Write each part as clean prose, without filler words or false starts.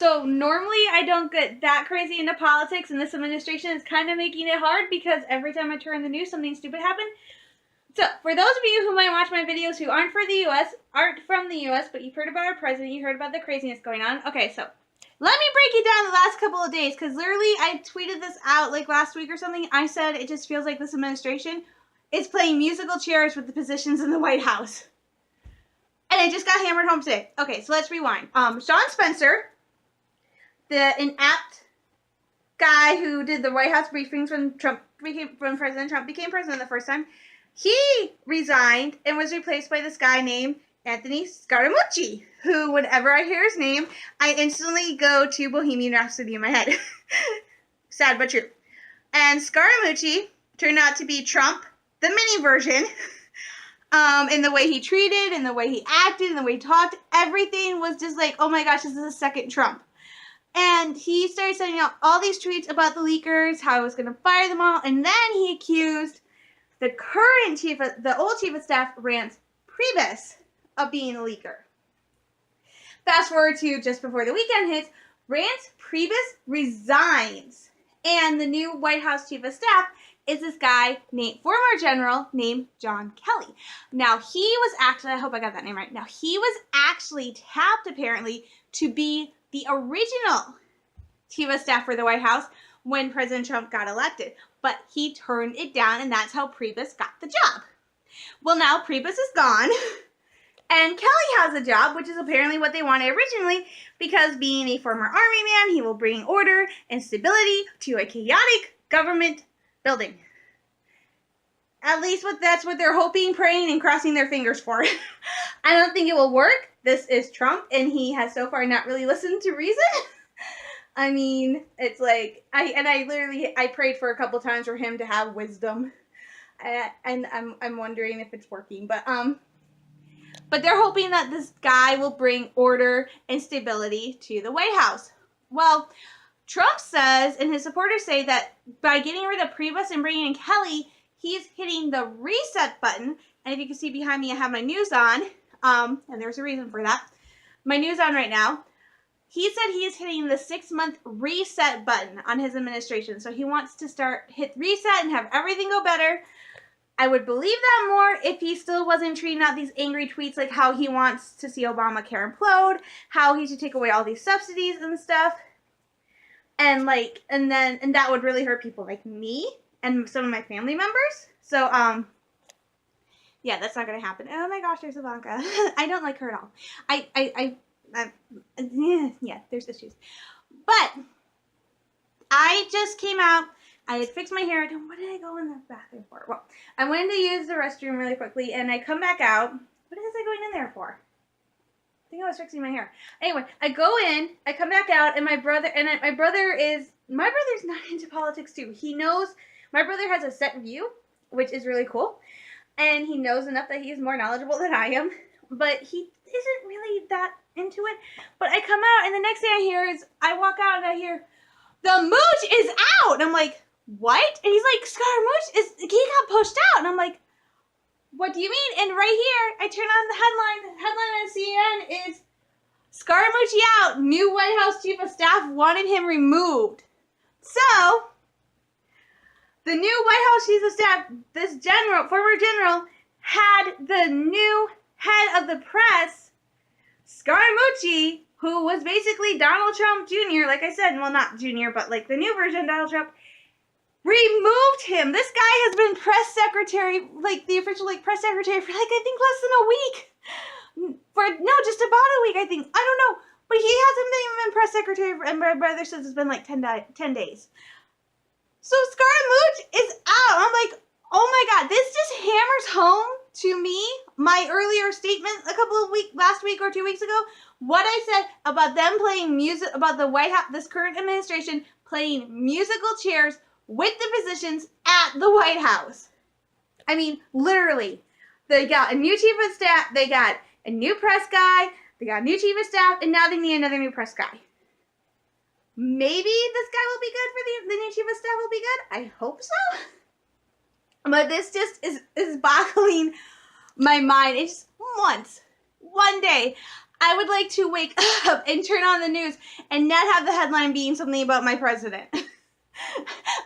So normally I don't get that crazy into politics, and this administration is kind of making it hard because every time I turn the news, something stupid happened. So for those of you who might watch my videos who aren't from the U.S., but you've heard about our president, you heard about the craziness going on. Okay, so let me break it down the last couple of days, because literally I tweeted this out like last week or something. I said it just feels like this administration is playing musical chairs with the positions in the White House. And it just got hammered home today. Okay, so let's rewind. Sean Spencer, the inept guy who did the White House briefings when President Trump became president the first time, he resigned and was replaced by this guy named Anthony Scaramucci, who, whenever I hear his name, I instantly go to Bohemian Rhapsody in my head. Sad but true. And Scaramucci turned out to be Trump, the mini version, in the way he treated, in the way he acted, in the way he talked. Everything was just like, oh my gosh, this is a second Trump. And he started sending out all these tweets about the leakers, how he was going to fire them all, and then he accused the old chief of staff, Reince Priebus, of being a leaker. Fast forward to just before the weekend hits, Reince Priebus resigns, and the new White House chief of staff is this guy former general named John Kelly. Now he was actually, I hope I got that name right. Now he was actually tapped apparently to be the original chief of staff for the White House when President Trump got elected, but he turned it down, and that's how Priebus got the job. Well, now Priebus is gone, and Kelly has a job, which is apparently what they wanted originally, because being a former army man, he will bring order and stability to a chaotic government building. At least that's what they're hoping, praying, and crossing their fingers for. I don't think it will work. This is Trump, and he has so far not really listened to reason. I mean, it's like, I prayed for a couple times for him to have wisdom, and I'm wondering if it's working, but they're hoping that this guy will bring order and stability to the White House. Well, Trump says, and his supporters say, that by getting rid of Priebus and bringing in Kelly, he's hitting the reset button. And if you can see behind me, I have my news on, and there's a reason for that. My news on right now. He said he is hitting the 6-month reset button on his administration. So he wants to hit reset and have everything go better. I would believe that more if he still wasn't tweeting out these angry tweets like how he wants to see Obamacare implode, how he should take away all these subsidies and stuff. And that would really hurt people like me and some of my family members. So, yeah, that's not going to happen. Oh my gosh, there's Ivanka. I don't like her at all. Yeah, there's issues. But I just came out. I had fixed my hair. What did I go in the bathroom for? Well, I went to use the restroom really quickly, and I come back out. What is I going in there for? I think I was fixing my hair. Anyway, I go in, I come back out, and my brother's not into politics too. He knows, my brother has a set view, which is really cool, and he knows enough that he's more knowledgeable than I am, but he isn't really that into it. But I come out, and the next thing I hear is, I walk out and I hear, the mooch is out! And I'm like, what? And he's like, Scaramouche, he got pushed out. And I'm like, what do you mean? And right here, I turn on the headline. The headline on CNN is, Scaramucci out. New White House chief of staff wanted him removed. So, the new White House chief of staff, this former general, had the new head of the press, Scaramucci, who was basically Donald Trump Jr., like I said, well, not Jr., but like the new version of Donald Trump, removed him. This guy has been press secretary, like the official press secretary for I think less than a week. Just about a week, I think. I don't know. But he hasn't even been press secretary, and my brother says it's been like 10 days. So Scaramucci is out. I'm like, oh my God, this just hammers home to me my earlier statement last week or 2 weeks ago, what I said about them playing music, about the White House, this current administration playing musical chairs with the positions at the White House. I mean, literally, they got a new chief of staff, they got a new press guy, they got a new chief of staff, and now they need another new press guy. Maybe this guy will be good for the new chief of staff will be good. I hope so. But this just is boggling my mind. It's just one day. I would like to wake up and turn on the news and not have the headline being something about my president.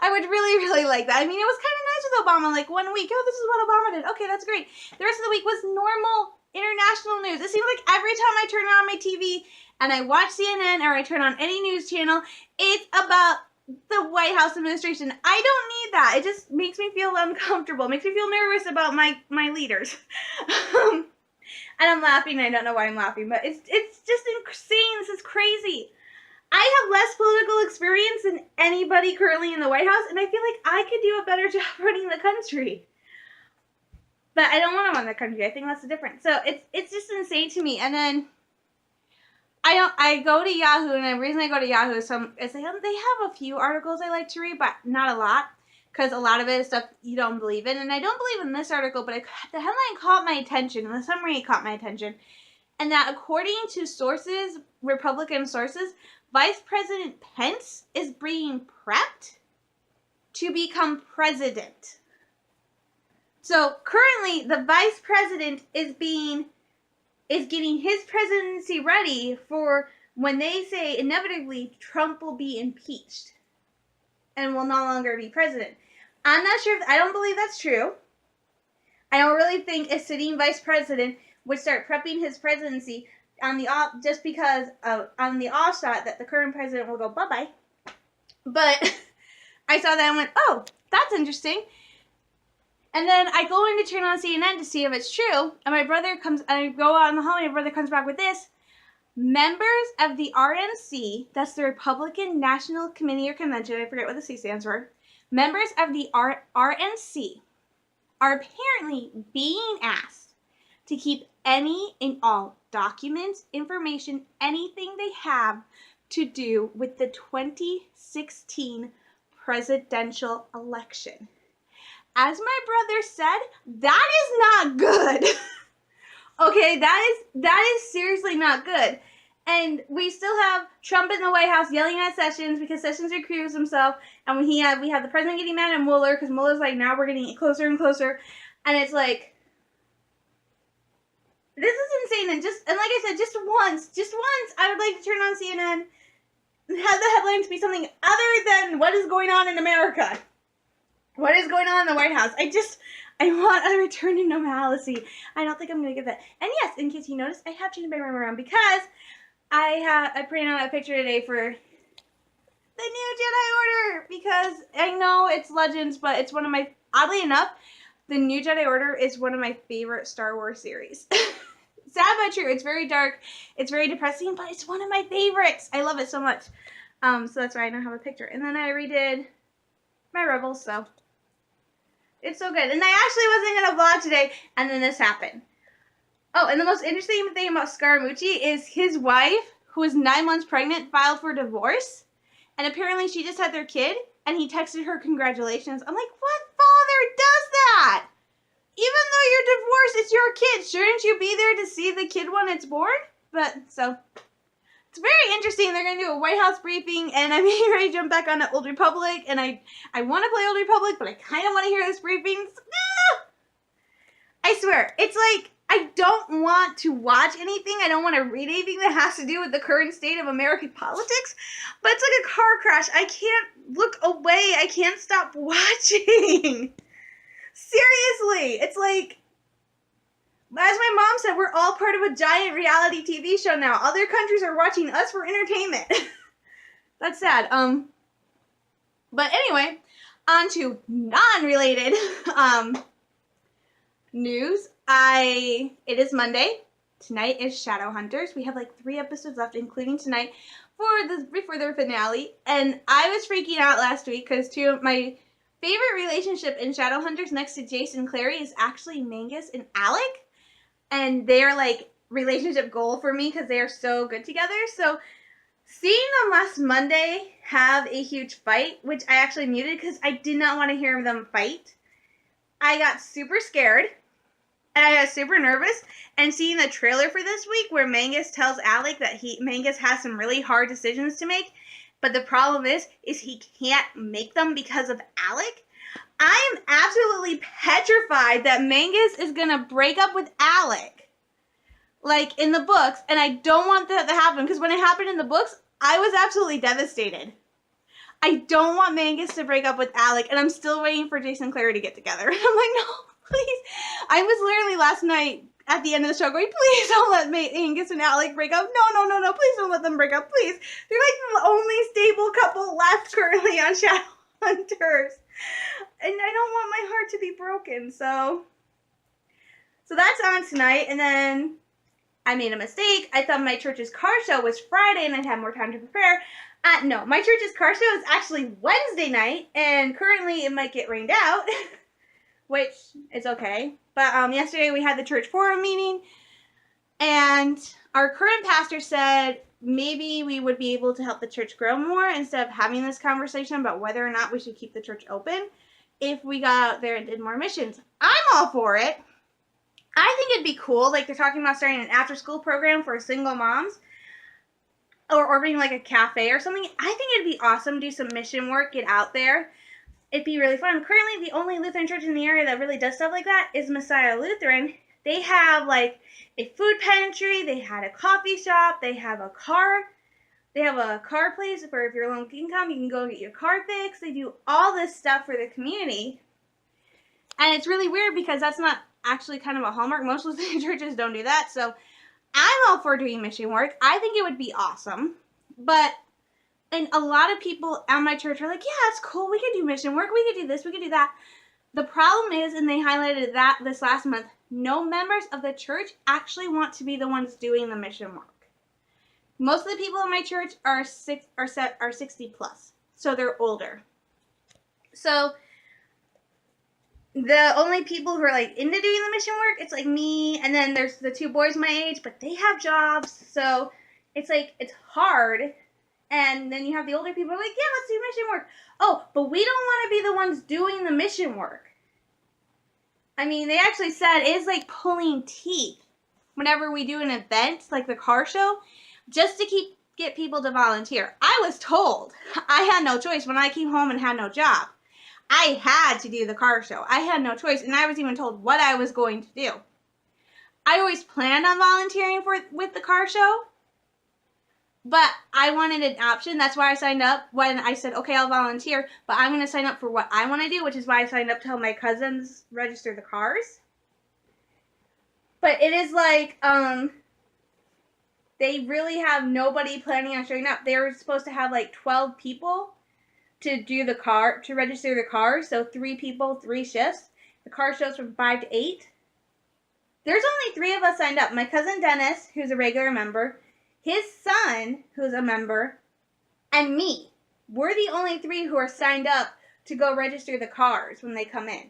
I would really, really like that. I mean, it was kind of nice with Obama. Like 1 week, oh, this is what Obama did. Okay, that's great. The rest of the week was normal international news. It seems like every time I turn on my TV and I watch CNN or I turn on any news channel, it's about the White House administration. I don't need that. It just makes me feel uncomfortable. It makes me feel nervous about my leaders. And I'm laughing. I don't know why I'm laughing, but it's just insane. This is crazy. I have less political experience than anybody currently in the White House, and I feel like I could do a better job running the country. But I don't want to run the country. I think that's the difference. So it's just insane to me. And then I go to Yahoo, and the reason I go to Yahoo is they have a few articles I like to read, but not a lot, because a lot of it is stuff you don't believe in. And I don't believe in this article, but the headline caught my attention, and the summary caught my attention. And that according to sources, Republican sources, Vice President Pence is being prepped to become president. So currently, the vice president is getting his presidency ready for when they say inevitably Trump will be impeached and will no longer be president. I'm not sure. I don't believe that's true. I don't really think a sitting vice president would start prepping his presidency on the off shot that the current president will go bye-bye. But I saw that and went, oh, that's interesting. And then I go in to turn on CNN to see if it's true. And I go out in the hallway, and my brother comes back with this. Members of the RNC, that's the Republican National Committee or Convention, I forget what the C stands for. Members of the RNC are apparently being asked to keep any and all documents, information, anything they have to do with the 2016 presidential election. As my brother said, that is not good. Okay, that is seriously not good. And we still have Trump in the White House yelling at Sessions because Sessions recused himself. And we have the president getting mad at Mueller because Mueller's like, now we're getting closer and closer. And it's like, this is insane. And like I said, just once, I would like to turn on CNN and have the headlines be something other than what is going on in America. What is going on in the White House? I want a return to normalcy. I don't think I'm going to get that. And yes, in case you noticed, I have changed my room around because I printed out a picture today for the new Jedi Order because I know it's Legends, but it's one of my, oddly enough, the new Jedi Order is one of my favorite Star Wars series. Sad but true. It's very dark. It's very depressing, but it's one of my favorites. I love it so much. So that's why I now have a picture. And then I redid my Rebels, so it's so good. And I actually wasn't going to vlog today, and then this happened. Oh, and the most interesting thing about Scaramucci is his wife, who was 9 months pregnant, filed for divorce. And apparently she just had their kid, and he texted her congratulations. I'm like, what father does that? Even though you're divorced, it's your kid. Shouldn't you be there to see the kid when it's born? But, so, it's very interesting. They're going to do a White House briefing, and I'm getting ready to jump back on Old Republic, and I want to play Old Republic, but I kind of want to hear this briefing. I swear, it's like, I don't want to watch anything. I don't want to read anything that has to do with the current state of American politics, but it's like a car crash. I can't look away. I can't stop watching. Seriously, it's like, as my mom said, we're all part of a giant reality TV show now. Other countries are watching us for entertainment. That's sad. But anyway, on to non-related news. It is Monday. Tonight is Shadowhunters. We have like 3 episodes left, including tonight before the finale. And I was freaking out last week because 2 of my favorite relationship in Shadowhunters next to Jace and Clary is actually Mangus and Alec. And they're like relationship goal for me because they are so good together. So seeing them last Monday have a huge fight, which I actually muted because I did not want to hear them fight, I got super scared and I got super nervous. And seeing the trailer for this week where Mangus tells Alec that Mangus has some really hard decisions to make, but the problem is he can't make them because of Alec. I am absolutely petrified that Mangus is going to break up with Alec. like in the books, and I don't want that to happen because when it happened in the books, I was absolutely devastated. I don't want Mangus to break up with Alec, and I'm still waiting for Jason and Clary to get together. I'm like, no, please. I was literally last night at the end of the show going, please don't let Mangus and Alec break up. No, please don't let them break up, please. They're like the only stable couple left currently on Shadowhunters. And I don't want my heart to be broken, so that's on tonight, and then I made a mistake. I thought my church's car show was Friday and I'd have more time to prepare. No, my church's car show is actually Wednesday night, and currently it might get rained out, which is okay. But yesterday we had the church forum meeting, and our current pastor said maybe we would be able to help the church grow more instead of having this conversation about whether or not we should keep the church open if we got out there and did more missions. I'm all for it. I think it'd be cool, like they're talking about starting an after-school program for single moms, or opening like a cafe or something. I think it'd be awesome, do some mission work, get out there. It'd be really fun. Currently, the only Lutheran church in the area that really does stuff like that is Messiah Lutheran. They have like a food pantry, they had a coffee shop, they have a car place for if you're low income, you can go get your car fixed. They do all this stuff for the community. And it's really weird because that's not actually kind of a hallmark. Most Lutheran churches don't do that. So I'm all for doing mission work. I think it would be awesome. And a lot of people at my church are like, yeah, it's cool. We could do mission work. We could do this. We could do that. The problem is, and they highlighted that this last month, no members of the church actually want to be the ones doing the mission work. Most of the people in my church are 60 plus. So they're older. So the only people who are like into doing the mission work, it's like me, and then there's the two boys my age, but they have jobs, so it's like, it's hard. And then you have the older people who are like, yeah, let's do mission work. Oh, but we don't want to be the ones doing the mission work. I mean, they actually said it's like pulling teeth whenever we do an event, like the car show, just to get people to volunteer. I was told I had no choice when I came home and had no job. I had to do the car show. I had no choice, and I was even told what I was going to do. I always planned on volunteering with the car show, but I wanted an option. That's why I signed up when I said, okay, I'll volunteer, but I'm going to sign up for what I want to do, which is why I signed up to help my cousins register the cars. But it is like, they really have nobody planning on showing up. They were supposed to have like 12 people to register the cars. So 3 people, 3 shifts. The car shows from 5 to 8. There's only 3 of us signed up. My cousin Dennis, who's a regular member, his son, who's a member, and me. We're the only 3 who are signed up to go register the cars when they come in.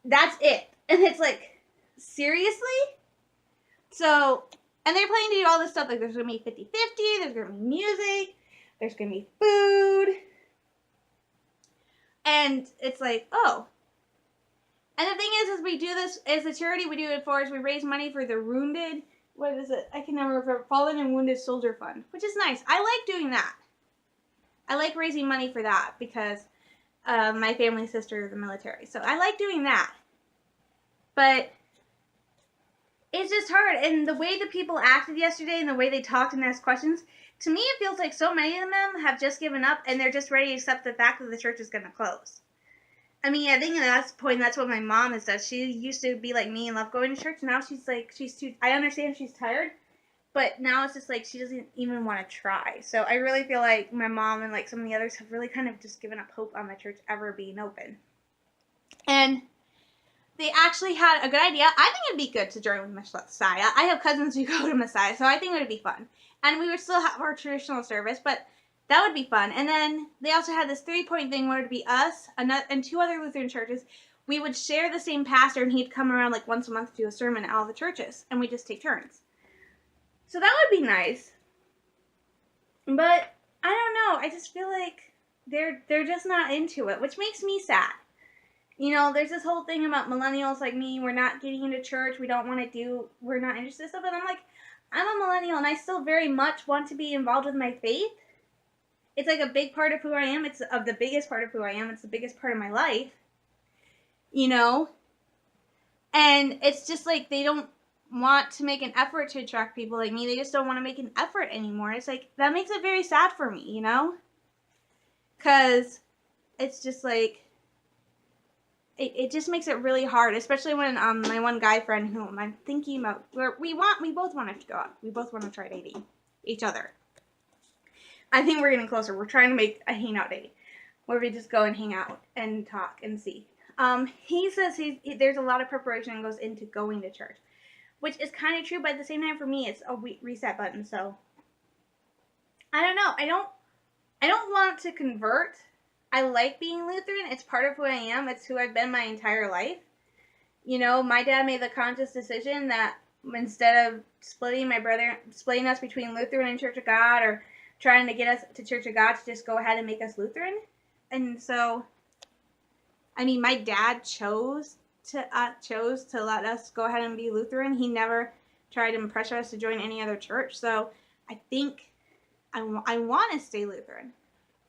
That's it. And it's like, seriously? So, and they're planning to do all this stuff. Like, there's going to be 50-50. There's going to be music. There's going to be food. And it's like, oh. And the thing is we do this as a charity. We do it for is we raise money for the wounded. What is it? I can never remember. Fallen and Wounded Soldier Fund, which is nice. I like doing that. I like raising money for that because my family's sister is in the military. So I like doing that. But it's just hard. And the way the people acted yesterday and the way they talked and asked questions, to me it feels like so many of them have just given up and they're just ready to accept the fact that the church is going to close. I mean, I think at that point, that's what my mom has done. She used to be like me and love going to church. Now she's like, I understand she's tired, but now it's just like she doesn't even want to try. So I really feel like my mom and like some of the others have really kind of just given up hope on the church ever being open. And they actually had a good idea. I think it'd be good to join with Messiah. I have cousins who go to Messiah, so I think it would be fun. And we would still have our traditional service, but that would be fun. And then they also had this 3-point thing where it would be us and 2 other Lutheran churches. We would share the same pastor, and he'd come around like once a month to do a sermon at all the churches, and we just take turns. So that would be nice. But I don't know. I just feel like they're just not into it, which makes me sad. You know, there's this whole thing about millennials like me. We're not getting into church. We're not interested in stuff. And I'm like, I'm a millennial, and I still very much want to be involved with my faith. It's like a big part of who I am. It's the biggest part of who I am. It's the biggest part of my life. You know? And it's just like they don't want to make an effort to attract people like me. They just don't want to make an effort anymore. It's like, that makes it very sad for me, you know? Because it's just like, it just makes it really hard, especially when my one guy friend whom I'm thinking about, we both want to go out. We both want to try dating each other. I think we're getting closer. We're trying to make a hangout date where we just go and hang out and talk and see. He says there's a lot of preparation goes into going to church, which is kind of true, but at the same time for me it's a reset button. So I don't know. I don't want to convert. I like being Lutheran. It's part of who I am. It's who I've been my entire life. You know, my dad made the conscious decision that instead of splitting us between Lutheran and Church of God, or trying to get us to Church of God, to just go ahead and make us Lutheran. And so, I mean, my dad chose to let us go ahead and be Lutheran. He never tried to pressure us to join any other church. So I think I want to stay Lutheran.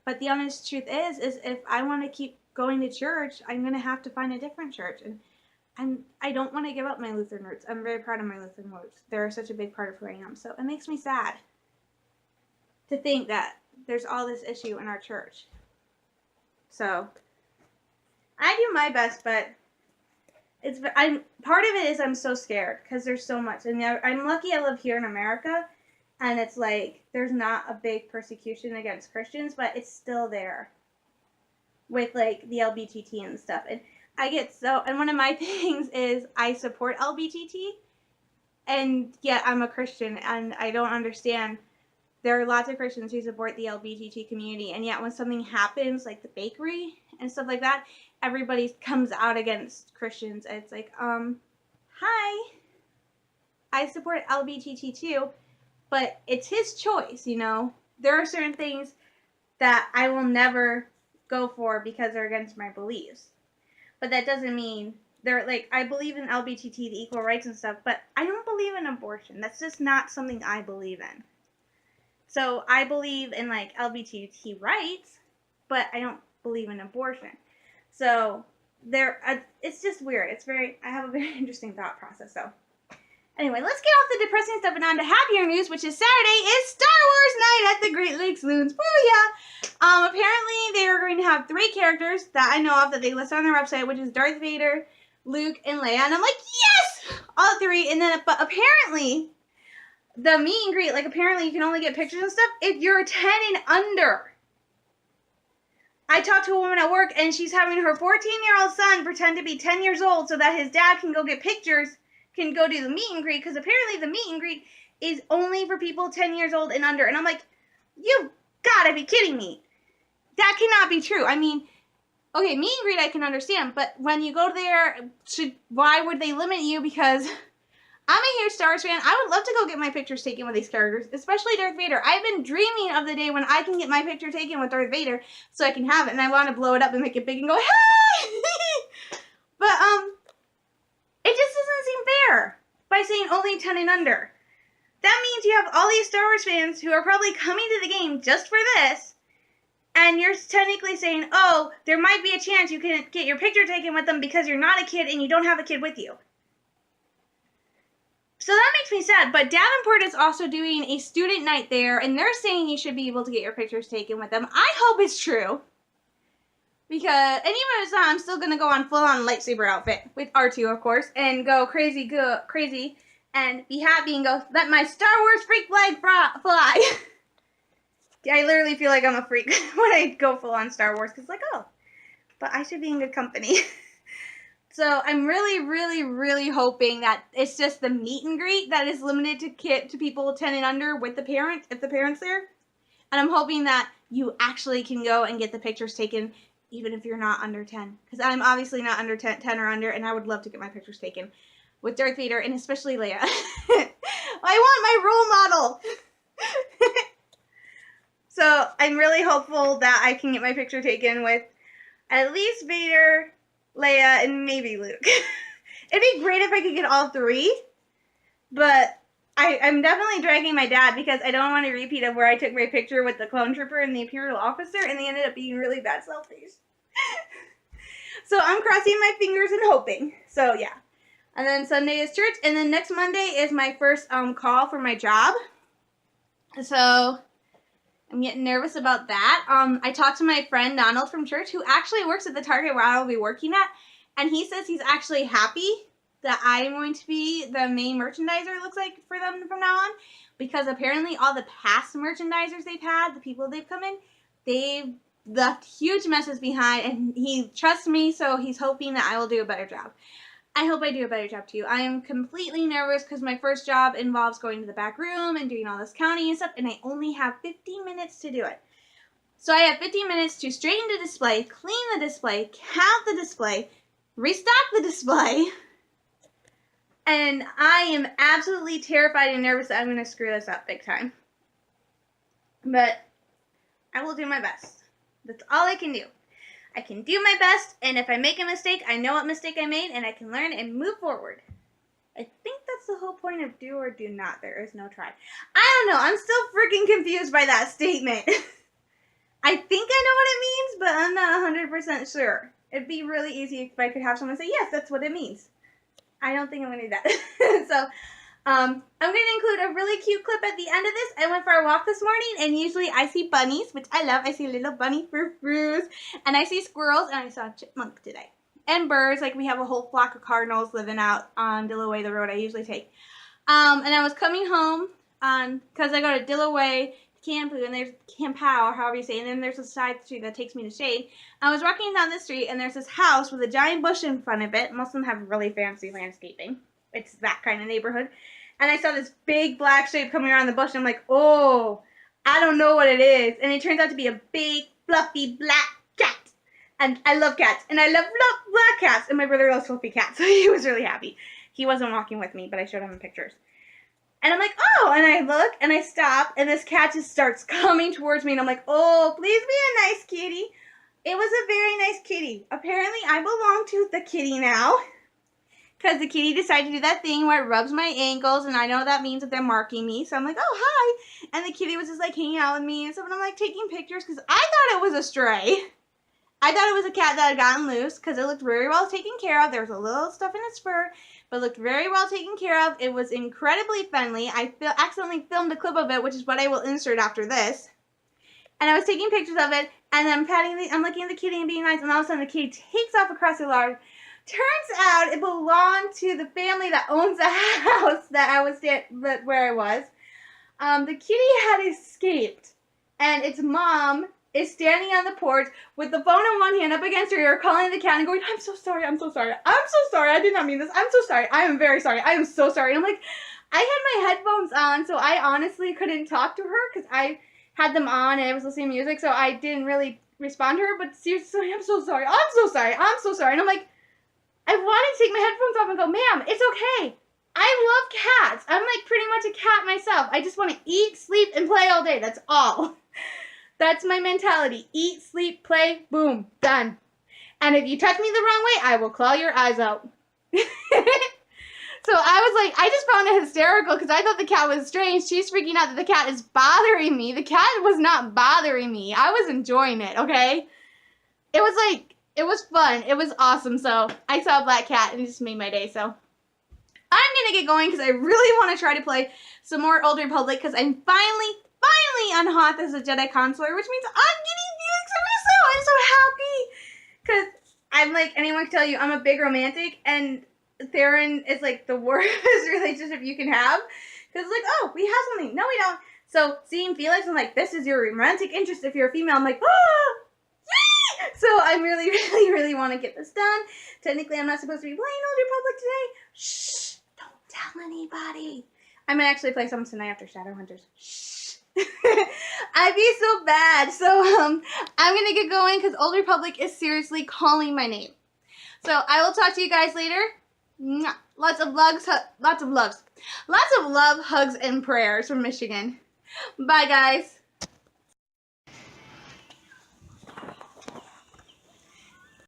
But the honest truth is if I want to keep going to church, I'm going to have to find a different church. And I don't want to give up my Lutheran roots. I'm very proud of my Lutheran roots. They're such a big part of who I am. So it makes me sad to think that there's all this issue in our church. So I do my best, but part of it is I'm so scared because there's so much. And I'm lucky I live here in America. And it's like, there's not a big persecution against Christians, but it's still there with like the LBGT and stuff. And and one of my things is I support LBGT, and yet I'm a Christian, and I don't understand. There are lots of Christians who support the LBGT community, and yet when something happens, like the bakery and stuff like that, everybody comes out against Christians. It's like, hi, I support LBGT too. But it's his choice, you know. There are certain things that I will never go for because they're against my beliefs. But that doesn't mean I believe in LBGT, the equal rights and stuff, but I don't believe in abortion. That's just not something I believe in. So I believe in like LBGT rights, but I don't believe in abortion. So it's just weird. I have a very interesting thought process, so. Anyway, let's get off the depressing stuff and on to happier news, which is Saturday is Star Wars Night at the Great Lakes Loons. Booyah! Apparently they are going to have 3 characters that I know of that they list on their website, which is Darth Vader, Luke, and Leia. And I'm like, yes! All 3. And then, but apparently, the meet and greet, like apparently you can only get pictures and stuff if you're 10 and under. I talked to a woman at work, and she's having her 14-year-old son pretend to be 10 years old so that his dad can go get pictures, can go do the meet and greet, because apparently the meet and greet is only for people 10 years old and under. And I'm like, you've got to be kidding me. That cannot be true. I mean, okay, meet and greet I can understand, but when you go there, why would they limit you? Because I'm a huge Star Wars fan. I would love to go get my pictures taken with these characters, especially Darth Vader. I've been dreaming of the day when I can get my picture taken with Darth Vader so I can have it, and I want to blow it up and make it big and go, hey! But, it just doesn't seem fair by saying only 10 and under. That means you have all these Star Wars fans who are probably coming to the game just for this, and you're technically saying, oh, there might be a chance you can get your picture taken with them because you're not a kid and you don't have a kid with you. So that makes me sad, but Davenport is also doing a student night there, and they're saying you should be able to get your pictures taken with them. I hope it's true. Because, and even if it's not, I'm still going to go on full-on lightsaber outfit with R2, of course, and go crazy, and be happy and go, let my Star Wars freak flag fly. I literally feel like I'm a freak when I go full-on Star Wars, because like, oh, but I should be in good company. So I'm really, really, really hoping that it's just the meet and greet that is limited to people 10 and under with the parent, if the parent's there. And I'm hoping that you actually can go and get the pictures taken even if you're not under 10. Because I'm obviously not under 10 or under, and I would love to get my pictures taken with Darth Vader, and especially Leia. I want my role model! So I'm really hopeful that I can get my picture taken with at least Vader, Leia, and maybe Luke. It'd be great if I could get all 3, but I'm definitely dragging my dad because I don't want a repeat of where I took my picture with the clone trooper and the Imperial officer, and they ended up being really bad selfies. So I'm crossing my fingers and hoping. So yeah. And then Sunday is church. And then next Monday is my first call for my job. So I'm getting nervous about that. I talked to my friend Donald from church, who actually works at the Target where I will be working at. And he says he's actually happy that I'm going to be the main merchandiser, it looks like, for them from now on. Because apparently all the past merchandisers they've had, the people they've come in, they've left huge messes behind. And he trusts me, so he's hoping that I will do a better job. I hope I do a better job too. I am completely nervous because my first job involves going to the back room and doing all this counting and stuff, and I only have 15 minutes to do it. So I have 15 minutes to straighten the display, clean the display, count the display, restock the display, and I am absolutely terrified and nervous that I'm going to screw this up big time. But I will do my best. That's all I can do. I can do my best, and if I make a mistake, I know what mistake I made, and I can learn and move forward. I think that's the whole point of do or do not. There is no try. I don't know. I'm still freaking confused by that statement. I think I know what it means, but I'm not 100% sure. It'd be really easy if I could have someone say, yes, that's what it means. I don't think I'm going to do that. So, I'm going to include a really cute clip at the end of this. I went for a walk this morning, and usually I see bunnies, which I love. I see little bunny frou-frous, and I see squirrels, and I saw a chipmunk today. And birds, like we have a whole flock of cardinals living out on Dillaway, the road I usually take. And I was coming home because I go to Dillaway, Campo, and there's Campau, or however you say it, and then there's a side street that takes me to Shade. I was walking down this street, and there's this house with a giant bush in front of it. Most of them have really fancy landscaping. It's that kind of neighborhood. And I saw this big black shape coming around the bush, and I'm like, oh, I don't know what it is. And it turns out to be a big, fluffy, black cat. And I love cats. And I love black cats. And my brother loves fluffy cats, so he was really happy. He wasn't walking with me, but I showed him pictures. And I'm like, oh, and I look, and I stop, and this cat just starts coming towards me, and I'm like, oh, please be a nice kitty. It was a very nice kitty. Apparently, I belong to the kitty now. Because the kitty decided to do that thing where it rubs my ankles, and I know that means that they're marking me. So I'm like, oh, hi. And the kitty was just, like, hanging out with me and stuff. And I'm, like, taking pictures because I thought it was a stray. I thought it was a cat that had gotten loose because it looked very well taken care of. There was a little stuff in its fur, but it looked very well taken care of. It was incredibly friendly. I accidentally filmed a clip of it, which is what I will insert after this. And I was taking pictures of it, and I'm looking at the kitty and being nice, and all of a sudden the kitty takes off across the yard. Turns out it belonged to the family that owns the house that I was where I was. The kitty had escaped, and its mom is standing on the porch with the phone in one hand up against her ear, calling the cat and going, I'm so sorry, I'm so sorry, I'm so sorry, I did not mean this, I'm so sorry, I am very sorry, I am so sorry. And I'm like, I had my headphones on, so I honestly couldn't talk to her because I had them on and I was listening to music, so I didn't really respond to her, but seriously, I'm so sorry, I'm so sorry, I'm so sorry. And I'm like, I wanted to take my headphones off and go, ma'am, it's okay. I love cats. I'm like pretty much a cat myself. I just want to eat, sleep, and play all day. That's all. That's my mentality. Eat, sleep, play, boom, done. And if you touch me the wrong way, I will claw your eyes out. So I was like, I just found it hysterical because I thought the cat was strange. She's freaking out that the cat is bothering me. The cat was not bothering me. I was enjoying it, okay? It was like, it was fun. It was awesome. So I saw a black cat and it just made my day. So I'm going to get going because I really want to try to play some more Old Republic because I'm finally on Hoth as a Jedi Consular, which means I'm getting Felix Russo. I'm so happy because I'm like, anyone can tell you, I'm a big romantic and Theron is like the worst relationship you can have because it's like, oh, we have something. No, we don't. So seeing Felix, I'm like, this is your romantic interest if you're a female. I'm like, ah! So I really want to get this done. Technically, I'm not supposed to be playing Old Republic today. Shh! Don't tell anybody. I might actually play some tonight after Shadowhunters. Shh! I'd be so bad. So I'm gonna get going because Old Republic is seriously calling my name. So I will talk to you guys later. Lots of love, hugs, and prayers from Michigan. Bye, guys.